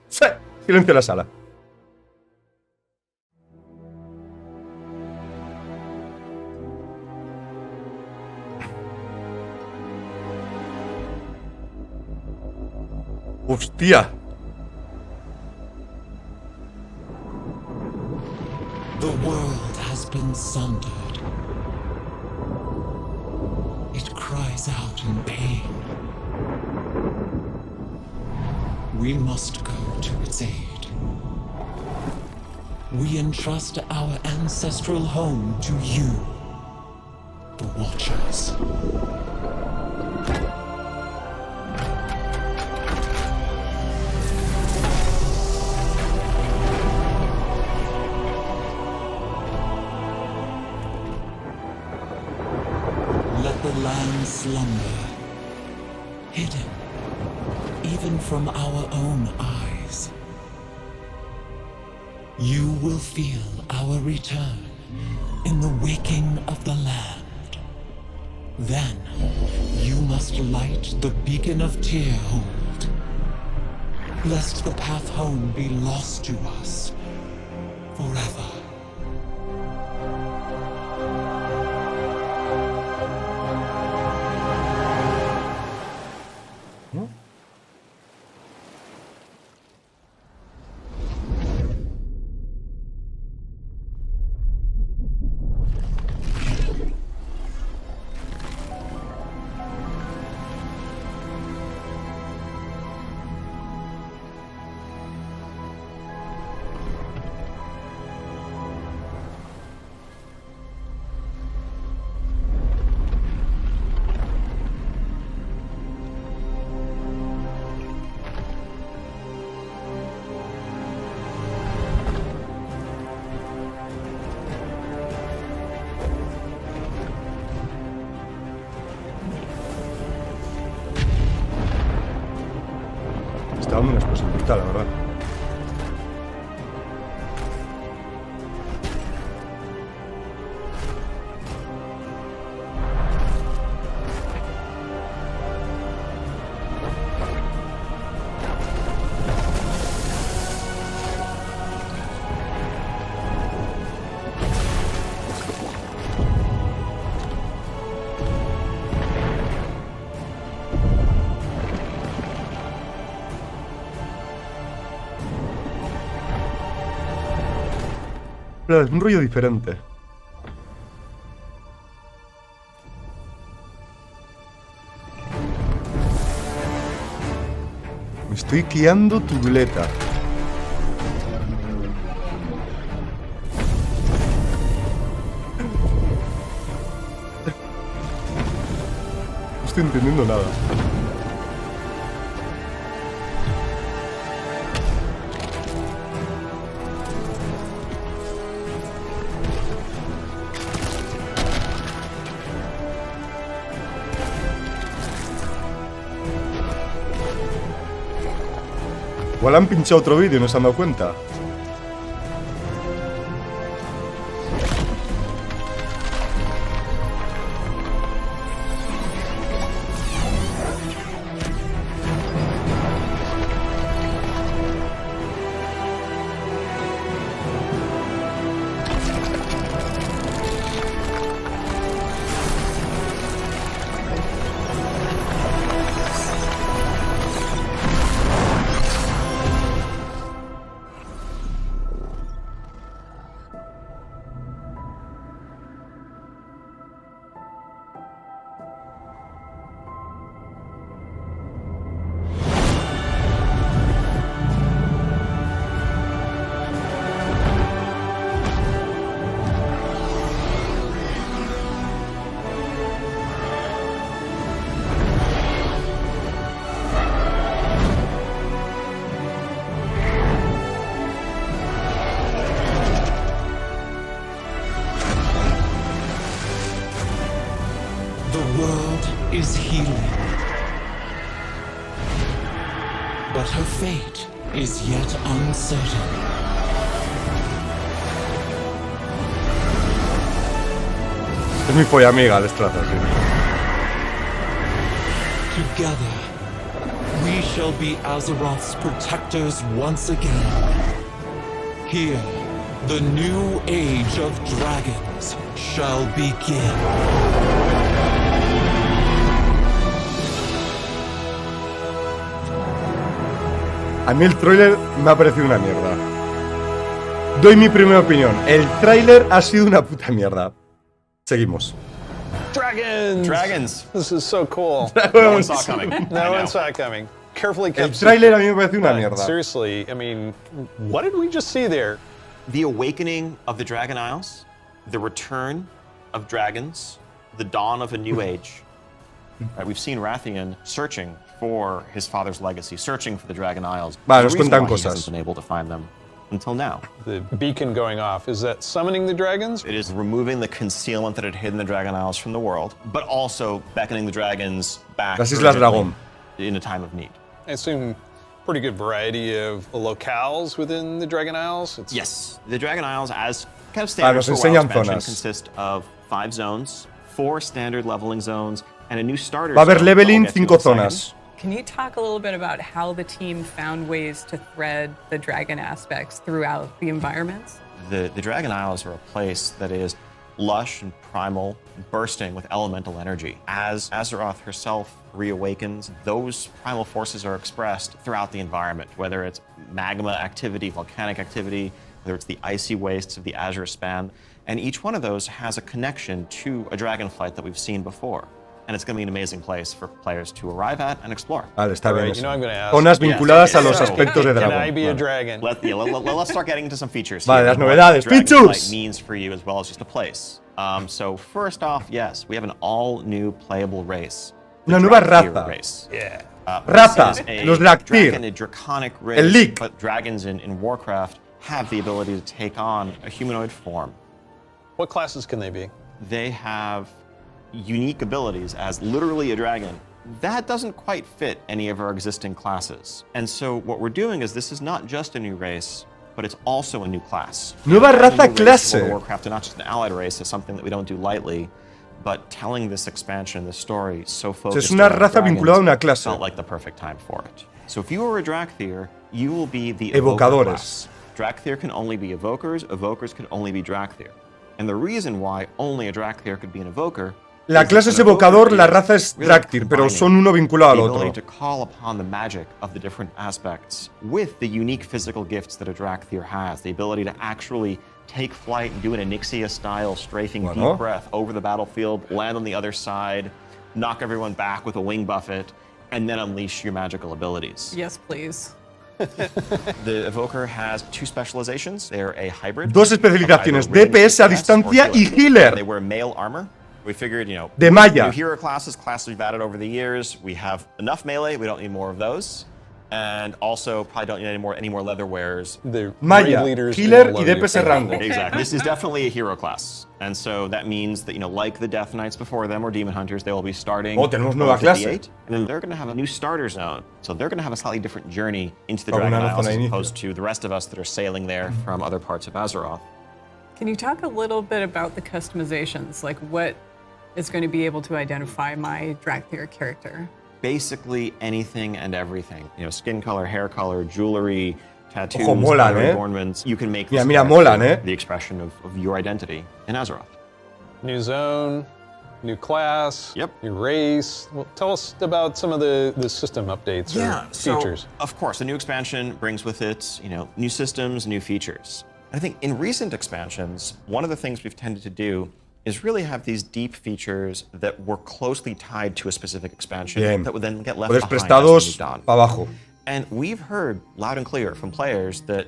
¡Sí! Silencio en la sala. ¡Hostia! The world has been sundered. It cries out in pain. We must go to its aid. We entrust our ancestral home to you, the Watchers. Let the land slumber, hidden even from our own eyes. You will feel our return in the waking of the land. Then you must light the beacon of Tearhold, lest the path home be lost to us forever. Está dando una explosión brutal, la verdad. Pero es un rollo diferente. Me estoy guiando turuleta. No estoy entendiendo nada. Igual han pinchado otro vídeo y no se han dado cuenta. Is healing, but her fate is yet uncertain. Es mi polla amiga, les trata, sí. Together, we shall be Azeroth's protectors once again. Here, the new age of dragons shall begin. A mí el tráiler me ha parecido una mierda. Doy mi primera opinión. El tráiler ha sido una puta mierda. Seguimos. Dragons! This is so cool. No one saw it coming. No one saw it coming. Carefully El kept tráiler a mí me parece una secret. mierda. Seriously, I mean, what did we just see there? The awakening of the Dragon Isles, the return of dragons, the dawn of a new age. Right, we've seen Rathian searching for his father's legacy, searching for the Dragon Isles. Vale, There's nos a reason cuentan why he cosas. hasn't been able to find them until now. The beacon going off, is that summoning the dragons? It is removing the concealment that had hidden the Dragon Isles from the world, but also beckoning the dragons back Las Islas urgently Dragón. in a time of need. I assume pretty good variety of locales within the Dragon Isles. It's Yes, the Dragon Isles, as kind of standard nos for WoW enseñan expansion, zonas. consist of 5 zones, 4 standard leveling zones, and a new starter Va a haber zone that we'll leveling get to 5 in a second. zonas. Can you talk a little bit about how the team found ways to thread the dragon aspects throughout the environments? The Dragon Isles are a place that is lush and primal, bursting with elemental energy. As Azeroth herself reawakens, those primal forces are expressed throughout the environment, whether it's magma activity, volcanic activity, whether it's the icy wastes of the Azure Span, and each one of those has a connection to a dragonflight that we've seen before. And it's going to be an amazing place for players to arrive at and explore. Vale, está All bien right, eso. you know I'm gonna ask. Zonas vinculadas a los So, aspectos de Can I dragón. be a Vale. dragon? Let's start getting into some features. Vale, here, las and what novedades. Dragonflight Features! means for you as well as just a place. So first off, yes, we have an all-new playable race. the Una nueva Dragtheer raza. Race. Yeah. Raza, This is a los Dragtheer. dragon, a draconic race, El Leak. but dragons in Warcraft have the ability to take on a humanoid form. What classes can they be? They have unique abilities as literally a dragon. That doesn't quite fit any of our existing classes. And so what we're doing is this is not just a new race, but it's also a new class. Nueva Having a raza new race clase. in World of Warcraft, and not just an allied race, is something that we don't do lightly. But telling this expansion, this story, so focused una on raza dragons vinculada a una clase. felt like the perfect time for it. So if you are a Dragtheer, you will be the Evocadores. Evoker class. Dragtheer can only be evokers, evokers can only be Dragtheer. And the reason why only a Dragtheer could be an evoker. La is clase that es an evoker evocador, la is raza es really Dragtheer, pero combining son uno vinculado al the otro. ability to call upon the magic of the different aspects with the unique physical gifts that a Dragtheer has. The ability to actually take flight and do an Onyxia-style strafing Bueno. deep breath over the battlefield, land on the other side, knock everyone back with a wing buffet, and then unleash your magical abilities. Yes, please. The Evoker has 2 specializations. They're a hybrid. Dos of either especializaciones, ranged DPS a DPS or distancia y They healer. wear male armor. We figured, De malla. new hero classes we've added over the years. We have enough melee. We don't need more of those. And also probably don't need any more leather wearers. The Maya, raid leaders healer will y love you DPS for that. rango. Exactly. This is definitely a hero class. And so that means that, like the Death Knights before them or Demon Hunters, they will be starting Oh, tenemos nueva level clase. 58, and then they're going to have a new starter zone. So they're going to have a slightly different journey into the Oh, Dragon una Isles zona as de inicio. opposed to the rest of us that are sailing there from other parts of Azeroth. Can you talk a little bit about the customizations? Like what is going to be able to identify my Dragtheer character? Basically anything and everything. Skin color, hair color, jewelry, tattoos, Ojo, molan, other eh? adornments. You can make Mira, this mira, character molan, eh? the expression of your identity in Azeroth. New zone, new class, Yep. new race. Well, tell us about some of the system updates or features. Of course, the new expansion brings with it, new systems, new features. I think in recent expansions, one of the things we've tended to do is really have these deep features that were closely tied to a specific expansion Bien. that would then get left Poderes behind prestados as we moved on. para abajo. And we've heard loud and clear from players that,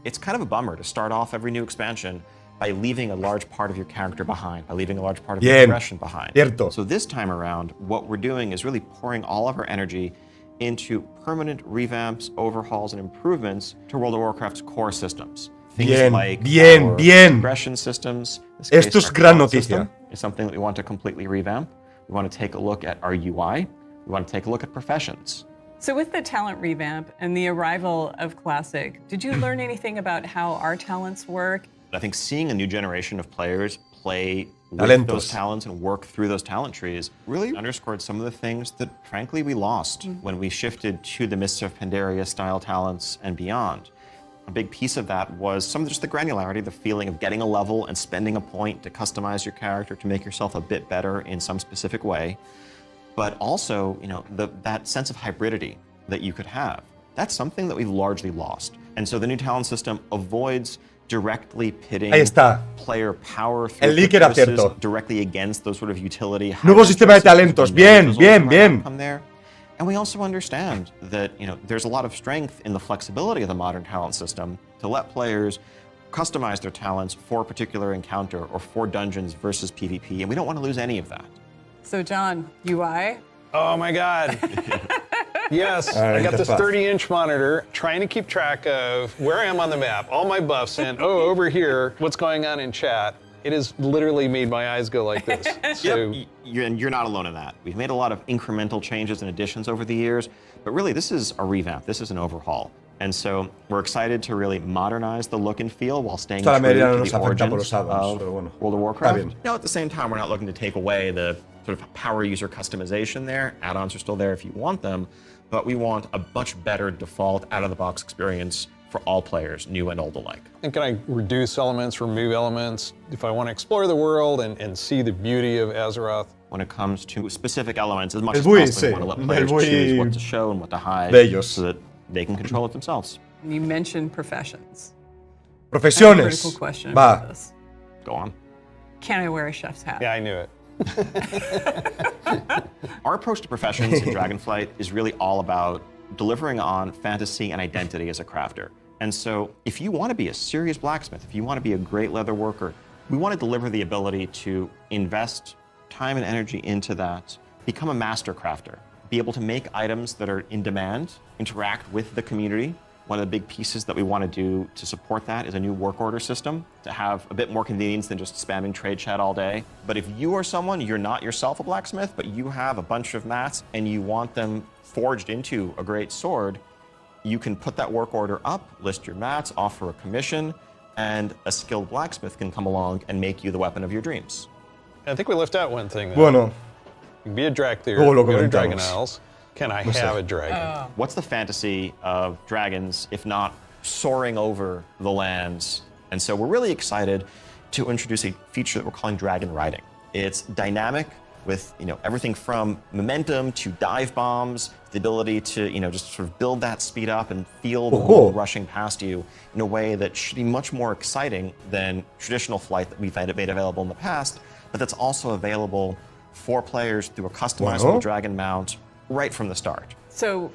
it's kind of a bummer to start off every new expansion by leaving a large part of your character behind, by leaving a large part of your Bien. progression behind. Cierto. So this time around, what we're doing is really pouring all of our energy into permanent revamps, overhauls, and improvements to World of Warcraft's core systems. Things Bien, like bien, our bien. progression systems. In this Esto case, es our gran talent noticia. system is something that we want to completely revamp. We want to take a look at our UI. We want to take a look at professions. So with the talent revamp and the arrival of Classic, did you learn anything about how our talents work? I think seeing a new generation of players play with those talents and work through those talent trees really underscored some of the things that, frankly, we lost when we shifted to the Mists of Pandaria style talents and beyond. A big piece of that was some of just the granularity, the feeling of getting a level and spending a point to customize your character to make yourself a bit better in some specific way. But also, that sense of hybridity that you could have. That's something that we've largely lost. And so the new talent system avoids directly pitting player power through directly against those sort of utility. Nuevo sistema de talentos. Bien, bien, bien. And we also understand that there's a lot of strength in the flexibility of the modern talent system to let players customize their talents for a particular encounter or for dungeons versus PvP, and we don't want to lose any of that. So John, UI? Oh my God. Yes, I got this 30-inch monitor trying to keep track of where I am on the map, all my buffs, and over here, what's going on in chat. It has literally made my eyes go like this. So, you're not alone in that. We've made a lot of incremental changes and additions over the years, but really this is a revamp, this is an overhaul. And so we're excited to really modernize the look and feel while staying true to the origins of World of Warcraft. At the same time, we're not looking to take away the sort of power user customization there. Add-ons are still there if you want them, but we want a much better default out-of-the-box experience for all players, new and old alike. And can I reduce elements, remove elements, if I want to explore the world and see the beauty of Azeroth? When it comes to specific elements, as much as possible, we want to let players choose what to show and what to hide so that they can control it themselves. You mentioned professions. Profesiones. Critical question about this. Go on. Can I wear a chef's hat? Yeah, I knew it. Our approach to professions in Dragonflight is really all about delivering on fantasy and identity as a crafter. And so if you want to be a serious blacksmith, if you want to be a great leather worker, we want to deliver the ability to invest time and energy into that, become a master crafter, be able to make items that are in demand, interact with the community. One of the big pieces that we want to do to support that is a new work order system to have a bit more convenience than just spamming trade chat all day. But if you are someone, you're not yourself a blacksmith, but you have a bunch of mats and you want them forged into a great sword, you can put that work order up, list your mats, offer a commission, and a skilled blacksmith can come along and make you the weapon of your dreams. I think we left out one thing, though. Bueno. You can be a Dracthyr, go to Dragon Isles. Can I have a dragon? What's the fantasy of dragons, if not soaring over the lands? And so we're really excited to introduce a feature that we're calling dragon riding. It's dynamic with everything from momentum to dive bombs, the ability to just sort of build that speed up and feel the world rushing past you in a way that should be much more exciting than traditional flight that we've made available in the past, but that's also available for players through a customizable dragon mount right from the start. So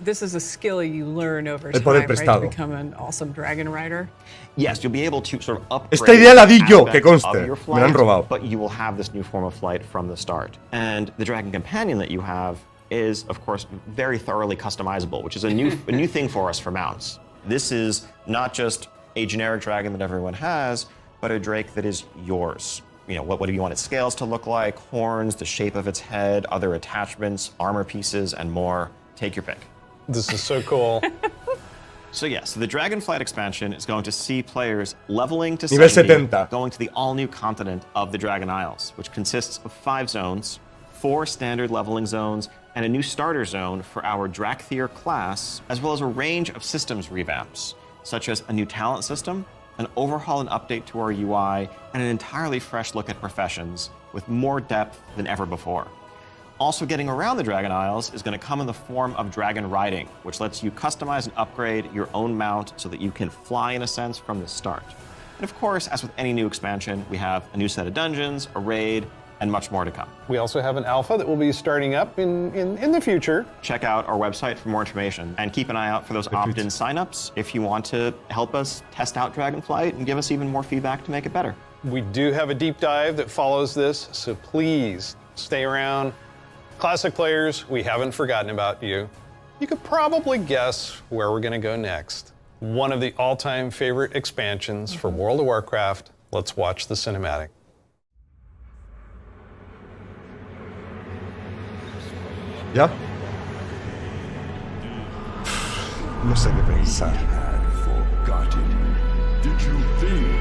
this is a skill you learn over time, right, to become an awesome dragon rider? Yes, you'll be able to sort of upgrade Esta idea la di yo, que aspects conste. of your Me flight, la han robado. but you will have this new form of flight from the start. And the dragon companion that you have is, of course, very thoroughly customizable, which is a new thing for us for mounts. This is not just a generic dragon that everyone has, but a drake that is yours. What do you want its scales to look like, horns, the shape of its head, other attachments, armor pieces, and more. Take your pick. This is so cool. So the Dragonflight expansion is going to see players leveling to Nivel 70, 70. going to the all-new continent of the Dragon Isles, which consists of 5 zones, 4 standard leveling zones, and a new starter zone for our Dracthyr class, as well as a range of systems revamps, such as a new talent system, an overhaul and update to our UI, and an entirely fresh look at professions with more depth than ever before. Also getting around the Dragon Isles is going to come in the form of dragon riding, which lets you customize and upgrade your own mount so that you can fly in a sense from the start. And of course, as with any new expansion, we have a new set of dungeons, a raid, and much more to come. We also have an alpha that will be starting up in the future. Check out our website for more information and keep an eye out for those opt-in signups if you want to help us test out Dragonflight and give us even more feedback to make it better. We do have a deep dive that follows this, so please stay around. Classic players, we haven't forgotten about you. You could probably guess where we're going to go next. One of the all-time favorite expansions for World of Warcraft. Let's watch the cinematic. ¿Ya? No sé qué pensar. Did you think